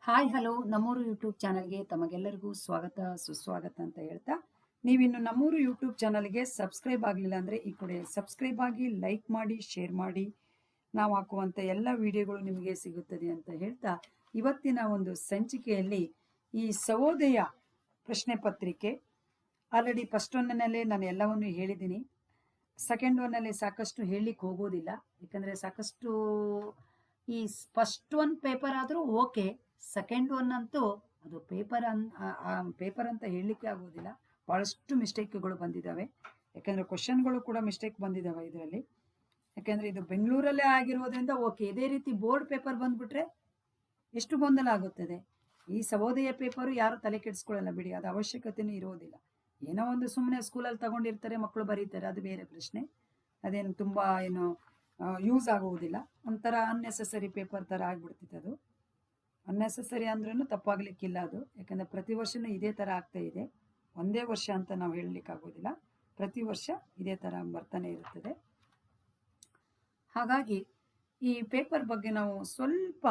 Hi hello ನಮ್ಮೂರು YouTube ಚಾನಲ್ಗೆ ತಮಗೆಲ್ಲರಿಗೂ ಸ್ವಾಗತ ಸುಸ್ವಾಗತ ಅಂತ ಹೇಳ್ತಾ, ನೀವಿನ್ನು ನಮ್ಮೂರು ಯೂಟ್ಯೂಬ್ ಚಾನಲ್ಗೆ ಸಬ್ಸ್ಕ್ರೈಬ್ ಆಗಲಿಲ್ಲ ಅಂದರೆ ಈ ಕಡೆ ಸಬ್ಸ್ಕ್ರೈಬ್ ಆಗಿ, ಲೈಕ್ ಮಾಡಿ, ಶೇರ್ ಮಾಡಿ. ನಾವು ಹಾಕುವಂಥ ಎಲ್ಲ ವಿಡಿಯೋಗಳು ನಿಮಗೆ ಸಿಗುತ್ತದೆ ಅಂತ ಹೇಳ್ತಾ, ಇವತ್ತಿನ ಒಂದು ಸಂಚಿಕೆಯಲ್ಲಿ ಈ ಸಹೋದಯ ಪ್ರಶ್ನೆ ಪತ್ರಿಕೆ ಆಲ್ರೆಡಿ ಫಸ್ಟ್ ಒನ್ನಲ್ಲೇ ನಾನು ಎಲ್ಲವನ್ನು ಹೇಳಿದ್ದೀನಿ. ಸೆಕೆಂಡ್ ಒನ್ನಲ್ಲಿ ಸಾಕಷ್ಟು ಹೇಳಲಿಕ್ಕೆ ಹೋಗೋದಿಲ್ಲ, ಯಾಕಂದರೆ ಸಾಕಷ್ಟು ಈ ಫಸ್ಟ್ ಒನ್ ಪೇಪರ್ ಆದರೂ ಓಕೆ, ಸೆಕೆಂಡ್ ಒನ್ ಅಂತೂ ಅದು ಪೇಪರ್ ಅಂತ ಹೇಳಲಿಕ್ಕೆ ಆಗೋದಿಲ್ಲ. ಭಾಳಷ್ಟು ಮಿಸ್ಟೇಕ್ಗಳು ಬಂದಿದ್ದಾವೆ, ಯಾಕೆಂದರೆ ಕ್ವಶನ್ಗಳು ಕೂಡ ಮಿಸ್ಟೇಕ್ ಬಂದಿದ್ದಾವೆ ಇದರಲ್ಲಿ. ಯಾಕೆಂದರೆ ಇದು ಬೆಂಗಳೂರಲ್ಲೇ ಆಗಿರೋದ್ರಿಂದ ಓಕೆ, ಇದೇ ರೀತಿ ಬೋರ್ಡ್ ಪೇಪರ್ ಬಂದುಬಿಟ್ರೆ ಎಷ್ಟು ಗೊಂದಲ ಆಗುತ್ತದೆ. ಈ ಸಹೋದಯ ಪೇಪರು ಯಾರು ತಲೆ ಕೆಡಿಸ್ಕೊಳ್ಳಲ್ಲ ಬಿಡಿ, ಅದು ಅವಶ್ಯಕತೆಯೂ ಇರೋದಿಲ್ಲ. ಏನೋ ಒಂದು ಸುಮ್ಮನೆ ಸ್ಕೂಲಲ್ಲಿ ತಗೊಂಡಿರ್ತಾರೆ, ಮಕ್ಕಳು ಬರೀತಾರೆ, ಅದು ಬೇರೆ ಪ್ರಶ್ನೆ. ಅದೇನು ತುಂಬ ಏನು ಯೂಸ್ ಆಗುವುದಿಲ್ಲ. ಒಂಥರ ಅನ್ನೆಸೆಸರಿ ಪೇಪರ್ ಥರ ಆಗಿಬಿಡ್ತಿತ್ತು ಅದು. ಅನ್ನೆಸೆಸರಿ ಅಂದ್ರೂ ತಪ್ಪಾಗಲಿಕ್ಕಿಲ್ಲ ಅದು, ಯಾಕಂದರೆ ಪ್ರತಿ ವರ್ಷವೂ ಇದೇ ಥರ ಆಗ್ತಾ ಇದೆ. ಒಂದೇ ವರ್ಷ ಅಂತ ನಾವು ಹೇಳಲಿಕ್ಕಾಗೋದಿಲ್ಲ, ಪ್ರತಿ ವರ್ಷ ಇದೇ ಥರ ಬರ್ತಾನೆ ಇರುತ್ತದೆ. ಹಾಗಾಗಿ ಈ ಪೇಪರ್ ಬಗ್ಗೆ ನಾವು ಸ್ವಲ್ಪ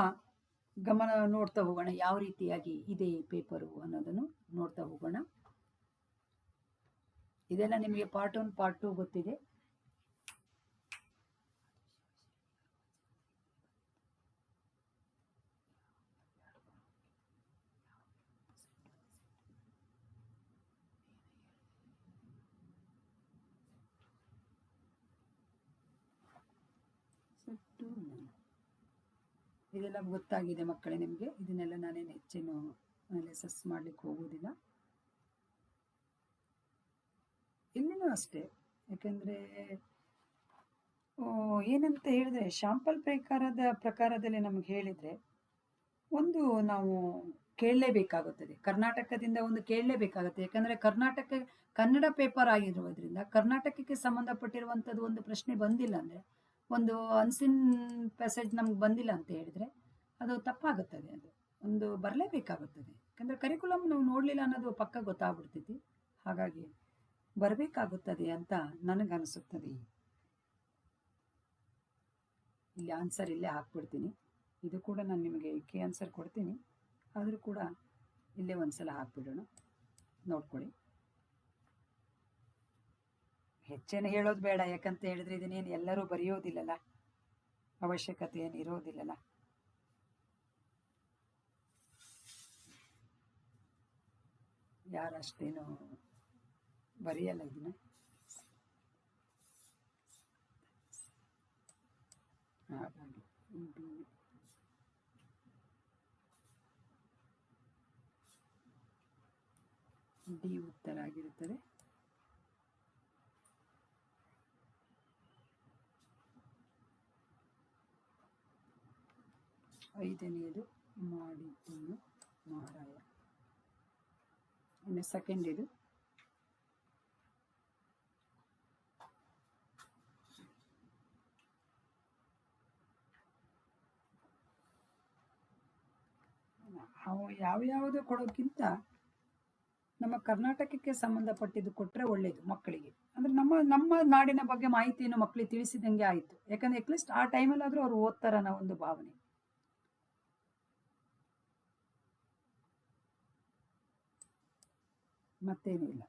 ಗಮನ ನೋಡ್ತಾ ಹೋಗೋಣ, ಯಾವ ರೀತಿಯಾಗಿ ಇದೆ ಈ ಪೇಪರು ಅನ್ನೋದನ್ನು ನೋಡ್ತಾ ಹೋಗೋಣ. ಇದೆಲ್ಲ ನಿಮಗೆ ಪಾರ್ಟ್ 1 ಪಾರ್ಟ್ 2 ಗೊತ್ತಿದೆ. ಇದೆಲ್ಲ ಗೊತ್ತಾಗಿದೆ ಮಕ್ಕಳೇ ನಿಮಗೆ. ಇದನ್ನೆಲ್ಲ ನಾನೇನು ಹೆಚ್ಚೇನು ಅನಾಲಿಸಿಸ್ ಮಾಡಲಿಕ್ಕೆ ಹೋಗೋದಿಲ್ಲ. ಇಲ್ಲಿನೂ ಅಷ್ಟೇ, ಯಾಕೆಂದರೆ ಏನಂತ ಹೇಳಿದ್ರೆ ಶಾಂಪಲ್ ಪ್ರಕಾರದಲ್ಲಿ ನಮಗೆ ಹೇಳಿದರೆ ಒಂದು ನಾವು ಕೇಳಲೇಬೇಕಾಗುತ್ತದೆ, ಕರ್ನಾಟಕದಿಂದ ಒಂದು ಕೇಳಲೇಬೇಕಾಗುತ್ತೆ. ಯಾಕಂದರೆ ಕನ್ನಡ ಪೇಪರ್ ಆಗಿರುವುದರಿಂದ ಕರ್ನಾಟಕಕ್ಕೆ ಸಂಬಂಧಪಟ್ಟಿರುವಂಥದ್ದು ಒಂದು ಪ್ರಶ್ನೆ ಬಂದಿಲ್ಲ ಅಂದರೆ, ಒಂದು ಅನ್ಸಿನ್ ಪ್ಯಾಸೇಜ್ ನಮ್ಗೆ ಬಂದಿಲ್ಲ ಅಂತ ಹೇಳಿದರೆ ಅದು ತಪ್ಪಾಗುತ್ತದೆ. ಅದು ಒಂದು ಬರಲೇಬೇಕಾಗುತ್ತದೆ, ಯಾಕಂದರೆ ಕರಿಕ್ಯುಲಮ್ ನಾವು ನೋಡಲಿಲ್ಲ ಅನ್ನೋದು ಪಕ್ಕ ಗೊತ್ತಾಗ್ಬಿಡ್ತೈತಿ. ಹಾಗಾಗಿ ಬರಬೇಕಾಗುತ್ತದೆ ಅಂತ ನನಗನ್ನಿಸುತ್ತದೆ. ಇಲ್ಲಿ ಆನ್ಸರ್ ಇಲ್ಲೇ ಹಾಕ್ಬಿಡ್ತೀನಿ. ಇದು ಕೂಡ ನಾನು ನಿಮಗೆ ಕೆ ಆನ್ಸರ್ ಕೊಡ್ತೀನಿ, ಆದರೂ ಕೂಡ ಇಲ್ಲೇ ಒಂದು ಸಲ ಹಾಕ್ಬಿಡೋಣ, ನೋಡ್ಕೊಳ್ಳಿ. ಹೆಚ್ಚೇನು ಹೇಳೋದು ಬೇಡ, ಯಾಕಂತ ಹೇಳಿದ್ರೆ ಇದನ್ನೇನು ಎಲ್ಲರೂ ಬರೆಯೋದಿಲ್ಲಲ್ಲ, ಅವಶ್ಯಕತೆ ಏನು ಇರೋದಿಲ್ಲಲ್ಲ. ಯಾರಷ್ಟೇನು ಬರೆಯಲ್ಲ ಇದನ್ನ. ಹಾಗಾಗಿ ಡಿ ಉತ್ತರ ಆಗಿರುತ್ತದೆ. ಐದನೆಯದು ಮಾಡಿದ್ದನ್ನು ಮಾರಾಯ. ಇನ್ನು ಸೆಕೆಂಡ್ ಇದು ಯಾವ್ಯಾವುದು ಕೊಡೋಕ್ಕಿಂತ ನಮ್ಮ ಕರ್ನಾಟಕಕ್ಕೆ ಸಂಬಂಧಪಟ್ಟಿದ್ದು ಕೊಟ್ಟರೆ ಒಳ್ಳೆಯದು ಮಕ್ಕಳಿಗೆ. ಅಂದರೆ ನಮ್ಮ ನಾಡಿನ ಬಗ್ಗೆ ಮಾಹಿತಿಯನ್ನು ಮಕ್ಕಳಿಗೆ ತಿಳಿಸಿದಂಗೆ ಆಯಿತು. ಯಾಕಂದರೆ ಅಟ್ಲೀಸ್ಟ್ ಆ ಟೈಮಲ್ಲಾದರೂ ಅವ್ರು ಓದ್ತಾರ ಅನ್ನೋ ಒಂದು ಭಾವನೆ. ಮತ್ತೇನೂ ಇಲ್ಲ.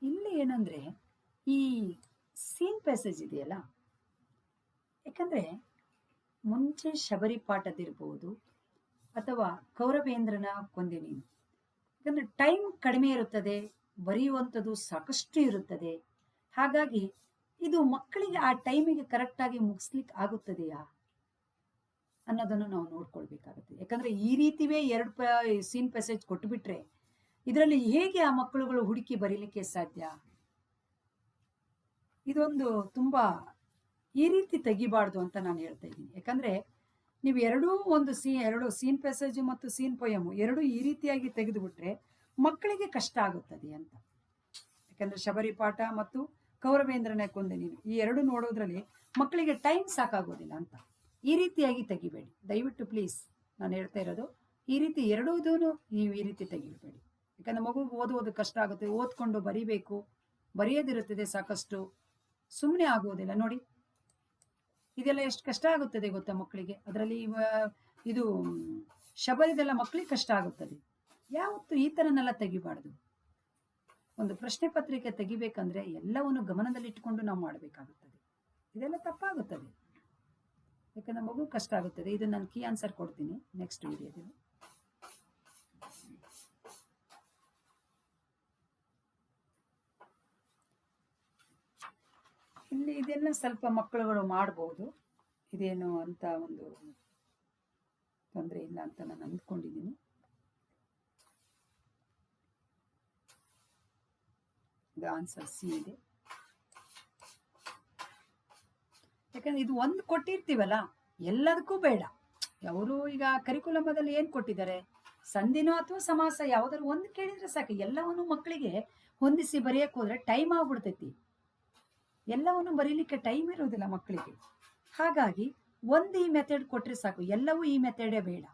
ಇಲ್ಲಿ ಏನಂದರೆ ಈ ಸೀನ್ ಪ್ಯಾಸೇಜ್ ಇದೆಯಲ್ಲ, ಯಾಕಂದರೆ ಮುಂಚೆ ಶಬರಿ ಪಾಠದಿರ್ಬೋದು ಅಥವಾ ಕೌರವೇಂದ್ರನ ಕೊಂದೆ ನೀನು, ಯಾಕಂದರೆ ಟೈಮ್ ಕಡಿಮೆ ಇರುತ್ತದೆ, ಬರೆಯುವಂಥದ್ದು ಸಾಕಷ್ಟು ಇರುತ್ತದೆ. ಹಾಗಾಗಿ ಇದು ಮಕ್ಕಳಿಗೆ ಆ ಟೈಮಿಗೆ ಕರೆಕ್ಟಾಗಿ ಮುಗಿಸ್ಲಿಕ್ಕೆ ಆಗುತ್ತದೆಯಾ ಅನ್ನೋದನ್ನು ನಾವು ನೋಡ್ಕೊಳ್ಬೇಕಾಗುತ್ತೆ. ಯಾಕಂದರೆ ಈ ರೀತಿವೇ 2 ಸೀನ್ ಪ್ಯಾಸೇಜ್ ಕೊಟ್ಟುಬಿಟ್ರೆ ಇದರಲ್ಲಿ ಹೇಗೆ ಆ ಮಕ್ಕಳುಗಳು ಹುಡುಕಿ ಬರೀಲಿಕ್ಕೆ ಸಾಧ್ಯ? ಇದೊಂದು ತುಂಬ ಈ ರೀತಿ ತೆಗಿಬಾರ್ದು ಅಂತ ನಾನು ಹೇಳ್ತಾ ಇದ್ದೀನಿ. ಯಾಕಂದರೆ ನೀವು ಎರಡು ಸೀನ್ ಪ್ಯಾಸೇಜು ಮತ್ತು ಸೀನ್ ಪೊಯಮು ಎರಡೂ ಈ ರೀತಿಯಾಗಿ ತೆಗೆದುಬಿಟ್ರೆ ಮಕ್ಕಳಿಗೆ ಕಷ್ಟ ಆಗುತ್ತದೆ ಅಂತ. ಯಾಕಂದರೆ ಶಬರಿ ಪಾಠ ಮತ್ತು ಕೌರವೇಂದ್ರನೇ ಕೊಂದೆ ನೀನು, ಈ ಎರಡು ನೋಡೋದ್ರಲ್ಲಿ ಮಕ್ಕಳಿಗೆ ಟೈಮ್ ಸಾಕಾಗೋದಿಲ್ಲ ಅಂತ. ಈ ರೀತಿಯಾಗಿ ತೆಗಿಬೇಡಿ ದಯವಿಟ್ಟು ಪ್ಲೀಸ್. ನಾನು ಹೇಳ್ತಾ ಇರೋದು ಈ ರೀತಿ ಎರಡೂದೂ ನೀವು ಈ ರೀತಿ ತೆಗಿಬೇಡಿ. ಯಾಕಂದ್ರೆ ಮಗುಗೆ ಓದೋದು ಕಷ್ಟ ಆಗುತ್ತೆ, ಓದ್ಕೊಂಡು ಬರಿಬೇಕು, ಬರೆಯೋದಿರುತ್ತದೆ ಸಾಕಷ್ಟು, ಸುಮ್ಮನೆ ಆಗೋದಿಲ್ಲ ನೋಡಿ. ಇದೆಲ್ಲ ಎಷ್ಟು ಕಷ್ಟ ಆಗುತ್ತದೆ ಗೊತ್ತಾ ಮಕ್ಕಳಿಗೆ. ಅದರಲ್ಲಿ ಇದು ಶಬರಿದೆಲ್ಲ ಮಕ್ಕಳಿಗೆ ಕಷ್ಟ ಆಗುತ್ತದೆ. ಯಾವತ್ತು ಈ ಥರನೆಲ್ಲ ತೆಗಿಬಾರ್ದು. ಒಂದು ಪ್ರಶ್ನೆ ಪತ್ರಿಕೆ ತೆಗಿಬೇಕಂದ್ರೆ ಎಲ್ಲವನ್ನು ಗಮನದಲ್ಲಿಟ್ಟುಕೊಂಡು ನಾವು ಮಾಡಬೇಕಾಗುತ್ತದೆ. ಇದೆಲ್ಲ ತಪ್ಪಾಗುತ್ತದೆ, ಯಾಕಂದ್ರೆ ಮಗು ಕಷ್ಟ ಆಗುತ್ತದೆ. ಇದು ನಾನು ಕೀ ಆನ್ಸರ್ ಕೊಡ್ತೀನಿ ನೆಕ್ಸ್ಟ್ ವಿಡಿಯೋದಲ್ಲಿ. ಇಲ್ಲಿ ಇದೆಲ್ಲ ಸ್ವಲ್ಪ ಮಕ್ಕಳುಗಳು ಮಾಡಬಹುದು, ಇದೇನು ಅಂತ ಒಂದು ತೊಂದರೆ ಇಲ್ಲ ಅಂತ ನಾನು ಅಂದ್ಕೊಂಡಿದ್ದೀನಿ. ಇದು ಆನ್ಸರ್ ಸಿ ಇದೆ. ಯಾಕಂದ್ರೆ ಇದು ಒಂದು ಕೊಟ್ಟಿರ್ತೀವಲ್ಲ, ಎಲ್ಲದಕ್ಕೂ ಬೇಡ. ಅವರು ಈಗ ಕರಿಕುಲಮದಲ್ಲಿ ಏನು ಕೊಟ್ಟಿದ್ದಾರೆ, ಸಂಧಿನೋ ಅಥವಾ ಸಮಾಸ ಯಾವ್ದಾದ್ರು ಒಂದು ಕೇಳಿದ್ರೆ ಸಾಕು. ಎಲ್ಲವನ್ನು ಮಕ್ಕಳಿಗೆ ಹೊಂದಿಸಿ ಬರೆಯಕ್ಕೆ ಹೋದ್ರೆ ಟೈಮ್ ಆಗ್ಬಿಡ್ತೈತಿ. ಎಲ್ಲವನ್ನು ಬರೀಲಿಕ್ಕೆ ಟೈಮ್ ಇರೋದಿಲ್ಲ ಮಕ್ಕಳಿಗೆ. ಹಾಗಾಗಿ ಒಂದು ಈ ಮೆಥಡ್ ಕೊಟ್ರೆ ಸಾಕು, ಎಲ್ಲವೂ ಈ ಮೆಥಡೇ ಬೇಡ.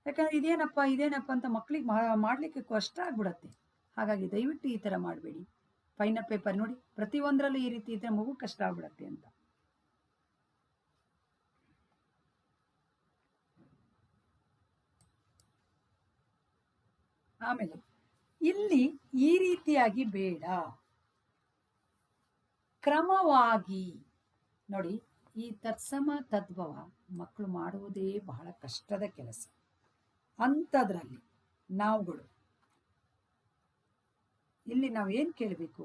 ಯಾಕಂದ್ರೆ ಇದೇನಪ್ಪ ಅಂತ ಮಕ್ಕಳಿಗೆ ಮಾಡ್ಲಿಕ್ಕೆ ಕಷ್ಟ ಆಗ್ಬಿಡತ್ತೆ. ಹಾಗಾಗಿ ದಯವಿಟ್ಟು ಈ ತರ ಮಾಡಬೇಡಿ. ಫೈನಲ್ ಪೇಪರ್ ನೋಡಿ, ಪ್ರತಿಯೊಂದರಲ್ಲೂ ಈ ರೀತಿ ಇದ್ರೆ ಮಗು ಕಷ್ಟ ಆಗ್ಬಿಡತ್ತೆ ಅಂತ. ಆಮೇಲೆ ಇಲ್ಲಿ ಈ ರೀತಿಯಾಗಿ ಬೇಡ, ಕ್ರಮವಾಗಿ ನೋಡಿ. ಈ ತತ್ಸಮ ತದ್ಭವ ಮಕ್ಕಳು ಮಾಡುವುದೇ ಬಹಳ ಕಷ್ಟದ ಕೆಲಸ. ಅಂಥದ್ರಲ್ಲಿ ನಾವುಗಳು ಇಲ್ಲಿ ನಾವು ಏನು ಕೇಳಬೇಕು,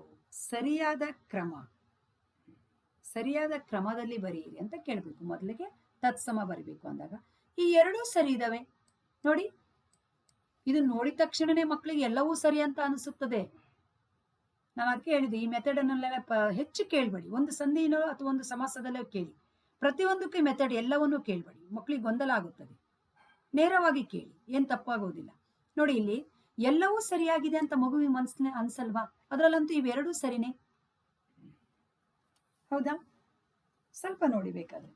ಸರಿಯಾದ ಕ್ರಮದಲ್ಲಿ ಬರೆಯಿರಿ ಅಂತ ಕೇಳಬೇಕು. ಮೊದಲಿಗೆ ತತ್ಸಮ ಬರಿಬೇಕು ಅಂದಾಗ ಈ ಎರಡೂ ಸರಿ ಇದಾವೆ ನೋಡಿ. ಇದು ನೋಡಿದ ತಕ್ಷಣನೇ ಮಕ್ಕಳಿಗೆ ಎಲ್ಲವೂ ಸರಿ ಅಂತ ಅನಿಸುತ್ತದೆ. ನಾನು ಅದಕ್ಕೆ ಹೇಳಿದೆ, ಈ ಮೆಥಡ್ ಅನ್ನೆಲ್ಲ ಹೆಚ್ಚು ಕೇಳಬೇಡಿ. ಒಂದು ಸಂಧಿನೋ ಅಥವಾ ಒಂದು ಸಮಾಸದಲ್ಲೋ ಕೇಳಿ, ಪ್ರತಿಯೊಂದಕ್ಕೂ ಮೆಥಡ್ ಎಲ್ಲವನ್ನೂ ಕೇಳಬೇಡಿ, ಮಕ್ಕಳಿಗೆ ಗೊಂದಲ ಆಗುತ್ತದೆ. ನೇರವಾಗಿ ಕೇಳಿ, ಏನು ತಪ್ಪಾಗೋದಿಲ್ಲ. ನೋಡಿ, ಇಲ್ಲಿ ಎಲ್ಲವೂ ಸರಿಯಾಗಿದೆ ಅಂತ ಮಗುವಿನ ಮನಸ್ಸಿನ ಅನ್ಸಲ್ವಾ? ಅದರಲ್ಲಂತೂ ಇವೆರಡೂ ಸರಿನೇ, ಹೌದಾ? ಸ್ವಲ್ಪ ನೋಡಿ, ಬೇಕಾದ್ರೆ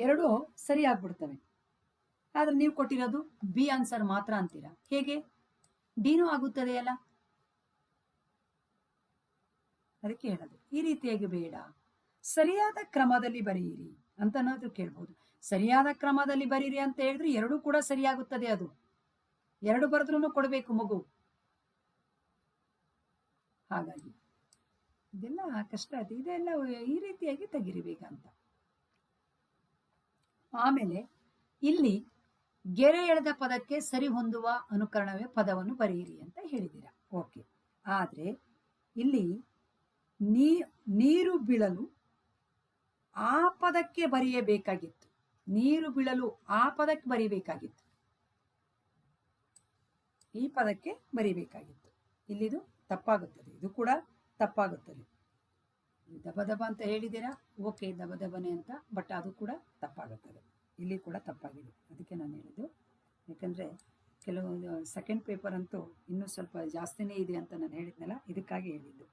ಎರಡೂ ಸರಿ ಆಗ್ಬಿಡ್ತವೆ. ಆದ್ರೆ ನೀವು ಕೊಟ್ಟಿರೋದು ಬಿ ಆನ್ಸರ್ ಮಾತ್ರ ಅಂತೀರಾ, ಹೇಗೆ? ಡಿನೂ ಆಗುತ್ತದೆ ಅಲ್ಲ. ಅದಕ್ಕೆ ಹೇಳೋದು ಈ ರೀತಿಯಾಗಿ ಬೇಡ, ಸರಿಯಾದ ಕ್ರಮದಲ್ಲಿ ಬರೆಯಿರಿ ಅಂತನಾದ್ರೂ ಕೇಳ್ಬೋದು. ಸರಿಯಾದ ಕ್ರಮದಲ್ಲಿ ಬರೀರಿ ಅಂತ ಹೇಳಿದ್ರೆ ಎರಡೂ ಕೂಡ ಸರಿಯಾಗುತ್ತದೆ. ಅದು ಎರಡು ಬರೆದ್ರೂ ಕೊಡಬೇಕು ಮಗು. ಹಾಗಾಗಿ ಇದೆಲ್ಲ ಕಷ್ಟ ಆಯ್ತು. ಇದೆಲ್ಲ ಈ ರೀತಿಯಾಗಿ ತೆಗಿರಿ ಬೇಗ ಅಂತ. ಆಮೇಲೆ ಇಲ್ಲಿ ಗೆರೆ ಎಳೆದ ಪದಕ್ಕೆ ಸರಿ ಹೊಂದುವ ಅನುಕರಣವೇ ಪದವನ್ನು ಬರೆಯಿರಿ ಅಂತ ಹೇಳಿದ್ದೀರಾ. ಓಕೆ, ಆದ್ರೆ ಇಲ್ಲಿ ನೀರು ಬೀಳಲು ಆ ಪದಕ್ಕೆ ಬರೆಯಬೇಕಾಗಿತ್ತು. ನೀರು ಬೀಳಲು ಆ ಪದಕ್ಕೆ ಬರೀಬೇಕಾಗಿತ್ತು, ಈ ಪದಕ್ಕೆ ಬರೀಬೇಕಾಗಿತ್ತು. ಇಲ್ಲಿದು ತಪ್ಪಾಗುತ್ತದೆ, ಇದು ಕೂಡ ತಪ್ಪಾಗುತ್ತದೆ. ದಬ ದಬ ಅಂತ ಹೇಳಿದ್ದೀರಾ, ಓಕೆ ದಬ ದಬನೆ ಅಂತ, ಬಟ್ ಅದು ಕೂಡ ತಪ್ಪಾಗುತ್ತದೆ. ಇಲ್ಲಿ ಕೂಡ ತಪ್ಪಾಗಿದೆ. ಅದಕ್ಕೆ ನಾನು ಹೇಳಿದ್ದು, ಯಾಕಂದರೆ ಕೆಲವು ಸೆಕೆಂಡ್ ಪೇಪರ್ ಅಂತೂ ಇನ್ನೂ ಸ್ವಲ್ಪ ಜಾಸ್ತಿನೇ ಇದೆ ಅಂತ ನಾನು ಹೇಳಿದ್ನಲ್ಲ, ಇದಕ್ಕಾಗಿ ಹೇಳಿದ್ದು.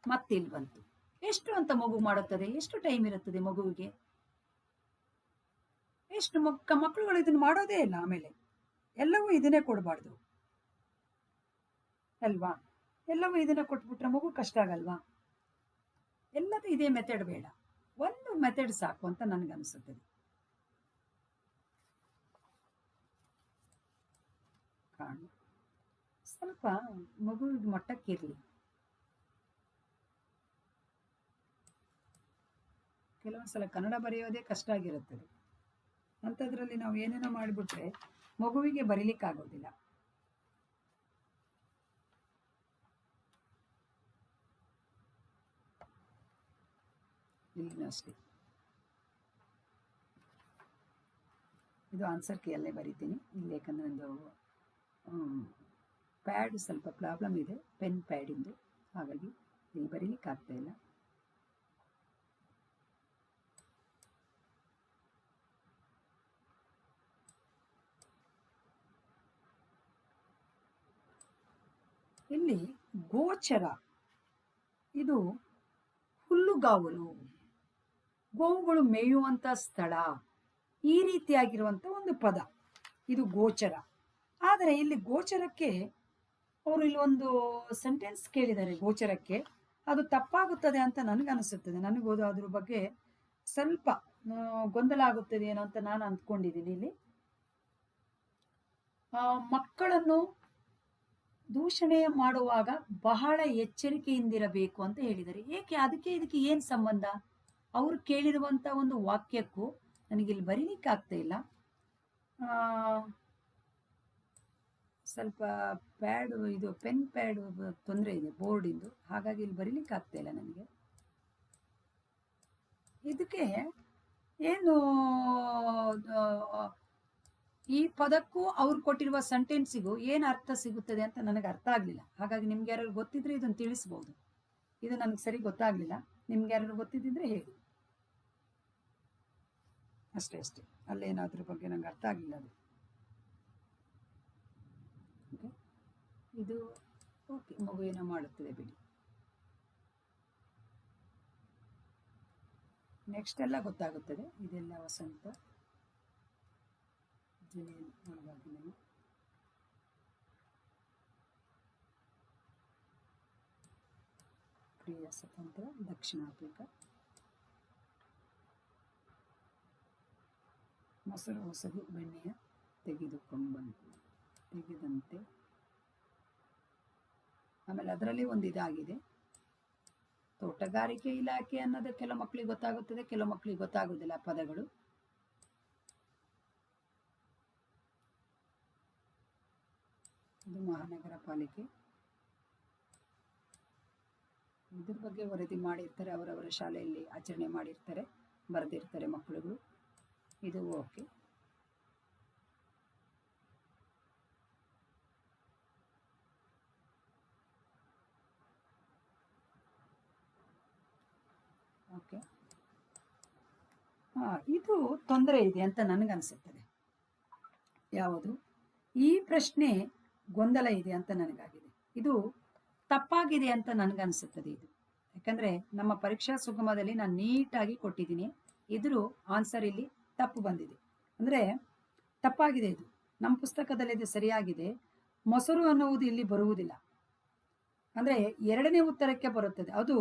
ಮತ್ತಿಲ್ಲಿ ಬಂತು, ಎಷ್ಟು ಅಂತ ಮಗು ಮಾಡುತ್ತದೆ, ಎಷ್ಟು ಟೈಮ್ ಇರುತ್ತದೆ ಮಗುವಿಗೆ? ಎಷ್ಟು ಮಕ್ಕಳುಗಳು ಇದನ್ನು ಮಾಡೋದೇ ಇಲ್ಲ. ಆಮೇಲೆ ಎಲ್ಲವೂ ಇದನ್ನೇ ಕೊಡಬಾರ್ದು ಅಲ್ವಾ? ಎಲ್ಲವೂ ಇದನ್ನ ಕೊಟ್ಬಿಟ್ರೆ ಮಗು ಕಷ್ಟ ಆಗಲ್ವಾ? ಎಲ್ಲದೂ ಇದೇ ಮೆಥಡ್ ಬೇಡ, ಒಂದು ಮೆಥಡ್ ಸಾಕು ಅಂತ ನನಗನ್ಸುತ್ತದೆ. ಕಾರಣ ಸ್ವಲ್ಪ ಮಗುವಿಗೆ ಮಟ್ಟಕ್ಕಿರಲಿ. ಕೆಲವೊಂದ್ಸಲ ಕನ್ನಡ ಬರೆಯೋದೇ ಕಷ್ಟ ಆಗಿರುತ್ತದೆ. ಅಂಥದ್ರಲ್ಲಿ ನಾವು ಏನೇನೋ ಮಾಡಿಬಿಟ್ರೆ ಮಗುವಿಗೆ ಬರೀಲಿಕ್ಕಾಗೋದಿಲ್ಲ. ಇಲ್ಲಿನೂ ಅಷ್ಟೇ. ಇದು ಆನ್ಸರ್ ಕೀಯಲ್ಲೇ ಬರೀತೀನಿ ಇಲ್ಲಿ, ಯಾಕಂದರೆ ಒಂದು ಪ್ಯಾಡ್ ಸ್ವಲ್ಪ ಪ್ರಾಬ್ಲಮ್ ಇದೆ, ಪೆನ್ ಪ್ಯಾಡಿಂದು, ಹಾಗಾಗಿ ಇಲ್ಲಿ ಬರೀಲಿಕ್ಕೆ ಆಗ್ತಾ ಇಲ್ಲ. ಇಲ್ಲಿ ಗೋಚರ, ಇದು ಹುಲ್ಲುಗಾವಲು, ಗೋವುಗಳು ಮೇಯುವಂಥ ಸ್ಥಳ, ಈ ರೀತಿಯಾಗಿರುವಂಥ ಒಂದು ಪದ ಇದು ಗೋಚರ. ಆದರೆ ಇಲ್ಲಿ ಗೋಚರಕ್ಕೆ ಅವರು ಇಲ್ಲಿ ಒಂದು ಸೆಂಟೆನ್ಸ್ ಕೇಳಿದ್ದಾರೆ ಗೋಚರಕ್ಕೆ, ಅದು ತಪ್ಪಾಗುತ್ತದೆ ಅಂತ ನನಗನ್ನಿಸುತ್ತದೆ. ನನಗೋದು ಅದ್ರ ಬಗ್ಗೆ ಸ್ವಲ್ಪ ಗೊಂದಲ ಆಗುತ್ತದೆ ಏನೋ ಅಂತ ನಾನು ಅಂದ್ಕೊಂಡಿದ್ದೀನಿ. ಇಲ್ಲಿ ಮಕ್ಕಳನ್ನು ದೂಷಣೆ ಮಾಡುವಾಗ ಬಹಳ ಎಚ್ಚರಿಕೆಯಿಂದಿರಬೇಕು ಅಂತ ಹೇಳಿದ್ದಾರೆ. ಏಕೆ? ಅದಕ್ಕೆ ಇದಕ್ಕೆ ಏನು ಸಂಬಂಧ? ಅವರು ಕೇಳಿರುವಂಥ ಒಂದು ವಾಕ್ಯಕ್ಕೂ ನನಗಿಲ್ಲಿ ಬರೀಲಿಕ್ಕೆ ಆಗ್ತಾ ಇಲ್ಲ. ಸ್ವಲ್ಪ ಪ್ಯಾಡ್, ಇದು ಪೆನ್ ಪ್ಯಾಡ್ ತೊಂದರೆ ಇದೆ ಬೋರ್ಡಿಂದು, ಹಾಗಾಗಿ ಇಲ್ಲಿ ಬರೀಲಿಕ್ಕೆ ಆಗ್ತಾ ಇಲ್ಲ ನನಗೆ. ಇದಕ್ಕೆ ಏನು ಈ ಪದಕ್ಕೂ ಅವ್ರು ಕೊಟ್ಟಿರುವ ಸೆಂಟೆನ್ಸಿಗೂ ಏನು ಅರ್ಥ ಸಿಗುತ್ತದೆ ಅಂತ ನನಗೆ ಅರ್ಥ ಆಗಲಿಲ್ಲ. ಹಾಗಾಗಿ ನಿಮ್ಗೆ ಯಾರು ಗೊತ್ತಿದ್ರೆ ಇದನ್ನು ತಿಳಿಸ್ಬೋದು. ಇದು ನನಗೆ ಸರಿ ಗೊತ್ತಾಗಲಿಲ್ಲ, ನಿಮ್ಗೆ ಯಾರು ಗೊತ್ತಿದ್ದಿದ್ರೆ ಹೇಳಿ. ಅಷ್ಟೇ ಅಲ್ಲೇನಾದ್ರ ಬಗ್ಗೆ ನಂಗೆ ಅರ್ಥ ಆಗಲಿಲ್ಲ ಅದು. ಓಕೆ, ಇದು ಓಕೆ, ಮಗು ಏನೋ ಮಾಡುತ್ತದೆ ಬಿಡಿ. ನೆಕ್ಸ್ಟ್ ಎಲ್ಲ ಗೊತ್ತಾಗುತ್ತದೆ. ಇದೆಲ್ಲ ವಸಂತ ಜುಲೈ ಪ್ರಿಯ ಸ್ವತಂತ್ರ ದಕ್ಷಿಣ ಆಫ್ರಿಕಾ. ಮೊಸರು ಹೊಸದು ಬೆಣ್ಣೆಯ ತೆಗೆದಂತೆ. ಆಮೇಲೆ ಅದರಲ್ಲಿ ಒಂದು ಇದಾಗಿದೆ, ತೋಟಗಾರಿಕೆ ಇಲಾಖೆ ಅನ್ನೋದು ಕೆಲವು ಮಕ್ಕಳಿಗೆ ಗೊತ್ತಾಗುತ್ತದೆ, ಕೆಲವು ಮಕ್ಕಳಿಗೆ ಗೊತ್ತಾಗುವುದಿಲ್ಲ ಪದಗಳು. ಇದು ಮಹಾನಗರ ಪಾಲಿಕೆ, ಇದ್ರ ಬಗ್ಗೆ ವರದಿ ಮಾಡಿರ್ತಾರೆ, ಅವರವರ ಶಾಲೆಯಲ್ಲಿ ಆಚರಣೆ ಮಾಡಿರ್ತಾರೆ, ಬರೆದಿರ್ತಾರೆ ಮಕ್ಕಳುಗಳು. ಇದು ಓಕೆ. ಓಕೆ, ಇದು ತೊಂದರೆ ಇದೆ ಅಂತ ನನಗನ್ಸುತ್ತದೆ. ಯಾವುದು? ಈ ಪ್ರಶ್ನೆ ಗೊಂದಲ ಇದೆ ಅಂತ ನನಗಾಗಿದೆ. ಇದು ತಪ್ಪಾಗಿದೆ ಅಂತ ನನಗನ್ಸುತ್ತದೆ ಇದು. ಯಾಕಂದ್ರೆ ನಮ್ಮ ಪರೀಕ್ಷಾ ಸುಗಮದಲ್ಲಿ ನಾನು ನೀಟಾಗಿ ಕೊಟ್ಟಿದ್ದೀನಿ, ಇದ್ರ ಆನ್ಸರ್ ಇಲ್ಲಿ ತಪ್ಪು ಬಂದಿದೆ, ಅಂದ್ರೆ ತಪ್ಪಾಗಿದೆ. ಇದು ನಮ್ಮ ಪುಸ್ತಕದಲ್ಲಿ ಇದು ಸರಿಯಾಗಿದೆ. ಮೊಸರು ಅನ್ನುವುದು ಇಲ್ಲಿ ಬರುವುದಿಲ್ಲ, ಅಂದ್ರೆ ಎರಡನೇ ಉತ್ತರಕ್ಕೆ ಬರುತ್ತದೆ. ಅದು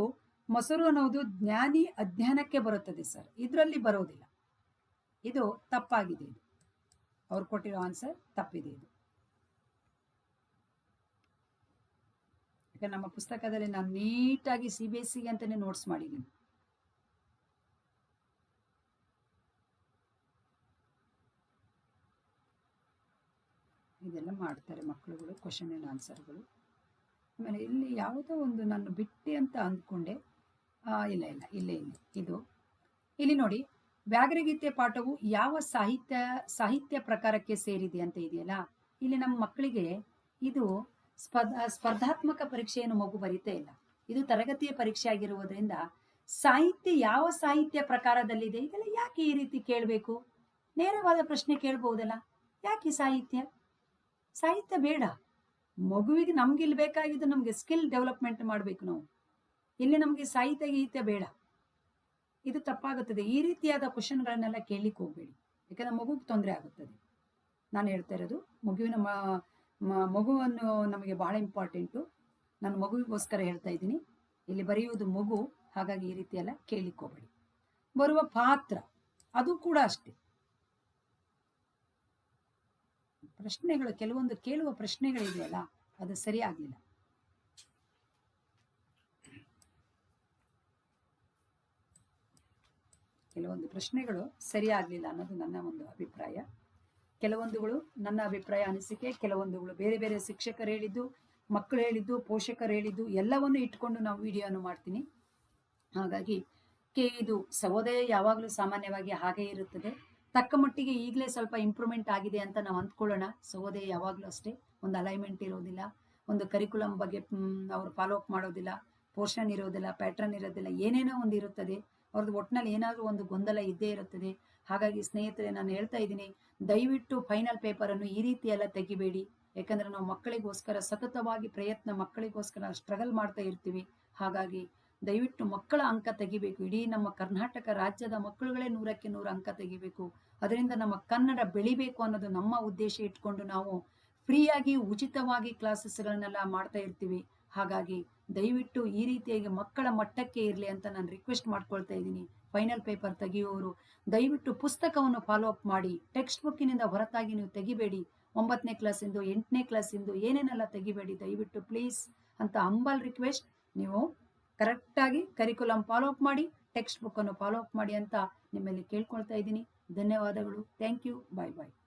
ಮೊಸರು ಅನ್ನುವುದು ಜ್ಞಾನಿ ಅಜ್ಞಾನಕ್ಕೆ ಬರುತ್ತದೆ ಸರ್, ಇದರಲ್ಲಿ ಬರೋದಿಲ್ಲ. ಇದು ತಪ್ಪಾಗಿದೆ. ಇದು ಅವ್ರು ಕೊಟ್ಟಿರೋ ಆನ್ಸರ್ ತಪ್ಪಿದೆ. ಇದು ಯಾಕಂದ್ರೆ ನಮ್ಮ ಪುಸ್ತಕದಲ್ಲಿ ನಾನು ನೀಟಾಗಿ CBSE ಅಂತಾನೆ ನೋಟ್ಸ್ ಮಾಡಿದ್ದೀನಿ. ಇದೆಲ್ಲ ಮಾಡ್ತಾರೆ ಮಕ್ಕಳುಗಳು, ಕ್ವಶನ್ ಆ್ಯಂಡ್ ಆನ್ಸರ್ಗಳು. ಆಮೇಲೆ ಇಲ್ಲಿ ಯಾವುದೋ ಒಂದು ನಾನು ಬಿಟ್ಟೆ ಅಂತ ಅಂದ್ಕೊಂಡೆ. ಇಲ್ಲ ಇದು ಇಲ್ಲಿ ನೋಡಿ, ವ್ಯಾಘ್ರಗೀತೆ ಪಾಠವು ಯಾವ ಸಾಹಿತ್ಯ ಪ್ರಕಾರಕ್ಕೆ ಸೇರಿದೆ ಅಂತ ಇದೆಯಲ್ಲ. ಇಲ್ಲಿ ನಮ್ಮ ಮಕ್ಕಳಿಗೆ ಇದು ಸ್ಪರ್ಧಾತ್ಮಕ ಪರೀಕ್ಷೆಯನ್ನು ಮಗು ಬರೀತಾ ಇಲ್ಲ, ಇದು ತರಗತಿಯ ಪರೀಕ್ಷೆ ಆಗಿರುವುದರಿಂದ ಸಾಹಿತ್ಯ ಯಾವ ಸಾಹಿತ್ಯ ಪ್ರಕಾರದಲ್ಲಿದೆ ಇದೆಲ್ಲ ಯಾಕೆ ಈ ರೀತಿ ಕೇಳಬೇಕು? ನೇರವಾದ ಪ್ರಶ್ನೆ ಕೇಳ್ಬಹುದಲ್ಲ, ಯಾಕೆ ಸಾಹಿತ್ಯ ಬೇಡ. ಮಗುವಿಗೆ ನಮ್ಗೆ ಇಲ್ಲಿ ಬೇಕಾಗಿದ್ದು ನಮ್ಗೆ ಸ್ಕಿಲ್ ಡೆವಲಪ್ಮೆಂಟ್ ಮಾಡಬೇಕು ನಾವು. ಇಲ್ಲಿ ನಮ್ಗೆ ಸಾಹಿತ್ಯ ಬೇಡ. ಇದು ತಪ್ಪಾಗುತ್ತದೆ. ಈ ರೀತಿಯಾದ ಕ್ವಶನ್ಗಳನ್ನೆಲ್ಲ ಕೇಳಲಿಕ್ಕೆ ಹೋಗ್ಬೇಡಿ, ಯಾಕಂದ್ರೆ ಮಗುಗೆ ತೊಂದರೆ ಆಗುತ್ತದೆ. ನಾನು ಹೇಳ್ತಾ ಇರೋದು ಮಗುವನ್ನು ನಮಗೆ ಬಹಳ ಇಂಪಾರ್ಟೆಂಟು. ನಾನು ಮಗುವಿಗೋಸ್ಕರ ಹೇಳ್ತಾ ಇದ್ದೀನಿ. ಇಲ್ಲಿ ಬರೆಯುವುದು ಮಗು, ಹಾಗಾಗಿ ಈ ರೀತಿ ಎಲ್ಲ ಕೇಳಲಿಕ್ಕೆ ಹೋಗ್ಬೇಡಿ. ಬರುವ ಪಾತ್ರ ಅದು ಕೂಡ ಅಷ್ಟೇ. ಪ್ರಶ್ನೆಗಳು ಕೆಲವೊಂದು ಕೇಳುವ ಪ್ರಶ್ನೆಗಳಿದೆಯಲ್ಲ, ಅದು ಸರಿಯಾಗಲಿಲ್ಲ. ಕೆಲವೊಂದು ಪ್ರಶ್ನೆಗಳು ಸರಿಯಾಗಲಿಲ್ಲ ಅನ್ನೋದು ನನ್ನ ಒಂದು ಅಭಿಪ್ರಾಯ. ಕೆಲವೊಂದುಗಳು ನನ್ನ ಅಭಿಪ್ರಾಯ, ಅನಿಸಿಕೆ, ಕೆಲವೊಂದುಗಳು ಬೇರೆ ಬೇರೆ ಶಿಕ್ಷಕರು ಹೇಳಿದ್ದು, ಮಕ್ಕಳು ಹೇಳಿದ್ದು, ಪೋಷಕರು ಹೇಳಿದ್ದು ಎಲ್ಲವನ್ನು ಇಟ್ಕೊಂಡು ನಾವು ವಿಡಿಯೋನು ಮಾಡ್ತೀನಿ. ಹಾಗಾಗಿ ಇದು ಸಹೋದಯ ಯಾವಾಗಲೂ ಸಾಮಾನ್ಯವಾಗಿ ಹಾಗೆ ಇರುತ್ತದೆ. ತಕ್ಕ ಮಟ್ಟಿಗೆ ಈಗಲೇ ಸ್ವಲ್ಪ ಇಂಪ್ರೂವ್ಮೆಂಟ್ ಆಗಿದೆ ಅಂತ ನಾವು ಅಂದ್ಕೊಳ್ಳೋಣ. ಸಹೋದಯ ಯಾವಾಗಲೂ ಅಷ್ಟೇ, ಒಂದು ಅಲೈನ್ಮೆಂಟ್ ಇರೋದಿಲ್ಲ, ಒಂದು ಕರಿಕ್ಯುಲಮ್ ಬಗ್ಗೆ ಅವರು ಫಾಲೋ ಅಪ್ ಮಾಡೋದಿಲ್ಲ, ಪೋರ್ಷನ್ ಇರೋದಿಲ್ಲ, ಪ್ಯಾಟ್ರನ್ ಇರೋದಿಲ್ಲ, ಏನೇನೋ ಒಂದು ಇರುತ್ತದೆ. ಅವ್ರದ್ದು ಒಟ್ಟಿನಲ್ಲಿ ಏನಾದರೂ ಒಂದು ಗೊಂದಲ ಇದ್ದೇ ಇರುತ್ತದೆ. ಹಾಗಾಗಿ ಸ್ನೇಹಿತರೆ, ನಾನು ಹೇಳ್ತಾ ಇದ್ದೀನಿ, ದಯವಿಟ್ಟು ಫೈನಲ್ ಪೇಪರನ್ನು ಈ ರೀತಿ ಎಲ್ಲ ತೆಗಿಬೇಡಿ. ಯಾಕಂದ್ರೆ ನಾವು ಮಕ್ಕಳಿಗೋಸ್ಕರ ಸತತವಾಗಿ ಪ್ರಯತ್ನ, ಮಕ್ಕಳಿಗೋಸ್ಕರ ಸ್ಟ್ರಗಲ್ ಮಾಡ್ತಾ ಇರ್ತೀವಿ. ಹಾಗಾಗಿ ದಯವಿಟ್ಟು ಮಕ್ಕಳ ಅಂಕ ತೆಗಿಬೇಕು. ಇಡೀ ನಮ್ಮ ಕರ್ನಾಟಕ ರಾಜ್ಯದ ಮಕ್ಕಳುಗಳೇ 100ಕ್ಕೆ 100 ಅಂಕ ತೆಗಿಬೇಕು. ಅದರಿಂದ ನಮ್ಮ ಕನ್ನಡ ಬೆಳಿಬೇಕು ಅನ್ನೋದು ನಮ್ಮ ಉದ್ದೇಶ ಇಟ್ಕೊಂಡು ನಾವು ಫ್ರೀಯಾಗಿ ಉಚಿತವಾಗಿ ಕ್ಲಾಸಸ್ಗಳನ್ನೆಲ್ಲ ಮಾಡ್ತಾ ಇರ್ತೀವಿ. ಹಾಗಾಗಿ ದಯವಿಟ್ಟು ಈ ರೀತಿಯಾಗಿ ಮಕ್ಕಳ ಮಟ್ಟಕ್ಕೆ ಇರಲಿ ಅಂತ ನಾನು ರಿಕ್ವೆಸ್ಟ್ ಮಾಡ್ಕೊಳ್ತಾ ಇದ್ದೀನಿ. ಫೈನಲ್ ಪೇಪರ್ ತೆಗೆಯುವವರು ದಯವಿಟ್ಟು ಪುಸ್ತಕವನ್ನು ಫಾಲೋ ಅಪ್ ಮಾಡಿ. ಟೆಕ್ಸ್ಟ್ ಬುಕ್ಕಿನಿಂದ ಹೊರತಾಗಿ ನೀವು ತೆಗಿಬೇಡಿ. 9ನೇ ಕ್ಲಾಸಿಂದು 8ನೇ ಕ್ಲಾಸಿಂದು ಏನೇನೆಲ್ಲ ತೆಗಿಬೇಡಿ ದಯವಿಟ್ಟು ಪ್ಲೀಸ್ ಅಂತ ಹಂಬಲ್ ರಿಕ್ವೆಸ್ಟ್. ನೀವು ಕರೆಕ್ಟಾಗಿ ಕರಿಕ್ಯುಲಮ್ ಫಾಲೋ ಅಪ್ ಮಾಡಿ, ಟೆಕ್ಸ್ಟ್ ಬುಕ್ಕನ್ನು ಫಾಲೋ ಅಪ್ ಮಾಡಿ ಅಂತ ನಿಮ್ಮಲ್ಲಿ ಕೇಳ್ಕೊಳ್ತಾ ಇದ್ದೀನಿ. ಧನ್ಯವಾದಗಳು. Thank you. Bye bye.